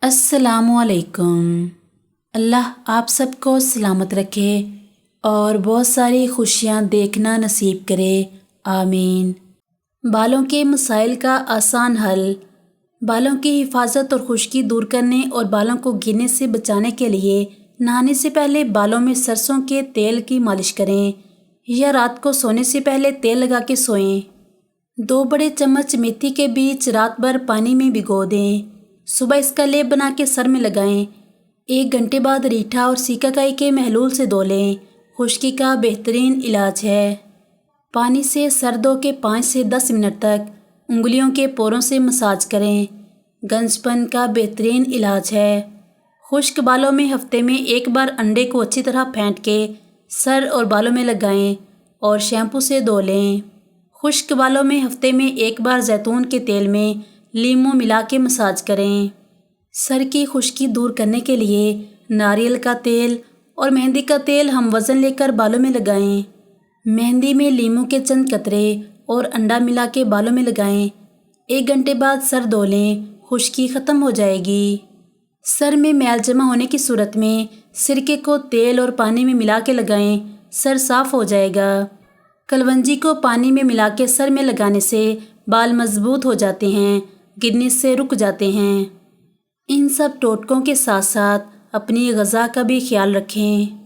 السلام علیکم۔ اللہ آپ سب کو سلامت رکھے اور بہت ساری خوشیاں دیکھنا نصیب کرے، آمین۔ بالوں کے مسائل کا آسان حل۔ بالوں کی حفاظت اور خشکی دور کرنے اور بالوں کو گرنے سے بچانے کے لیے نہانے سے پہلے بالوں میں سرسوں کے تیل کی مالش کریں یا رات کو سونے سے پہلے تیل لگا کے سوئیں۔ 2 بڑے چمچ میتھی کے بیج رات بھر پانی میں بھگو دیں، صبح اس کا لیپ بنا کے سر میں لگائیں۔ 1 گھنٹے بعد ریٹھا اور سیکاکائی کے محلول سے دھو لیں۔ خشکی کا بہترین علاج ہے۔ پانی سے سر دھو کے 5 سے 10 منٹ تک انگلیوں کے پوروں سے مساج کریں۔ گنج پن کا بہترین علاج ہے۔ خشک بالوں میں ہفتے میں 1 بار انڈے کو اچھی طرح پھینٹ کے سر اور بالوں میں لگائیں اور شیمپو سے دھو لیں۔ خشک بالوں میں ہفتے میں 1 بار زیتون کے تیل میں لیموں ملا کے مساج کریں۔ سر کی خشکی دور کرنے کے لیے ناریل کا تیل اور مہندی کا تیل ہم وزن لے کر بالوں میں لگائیں۔ مہندی میں لیموں کے چند قطرے اور انڈا ملا کے بالوں میں لگائیں۔ 1 گھنٹے بعد سر دھو لیں، خشکی ختم ہو جائے گی۔ سر میں میل جمع ہونے کی صورت میں سرکے کو تیل اور پانی میں ملا کے لگائیں، سر صاف ہو جائے گا۔ کلونجی کو پانی میں ملا کے سر میں لگانے سے بال مضبوط ہو جاتے ہیں، گرنے سے رک جاتے ہیں۔ ان سب ٹوٹکوں کے ساتھ ساتھ اپنی غذا کا بھی خیال رکھیں۔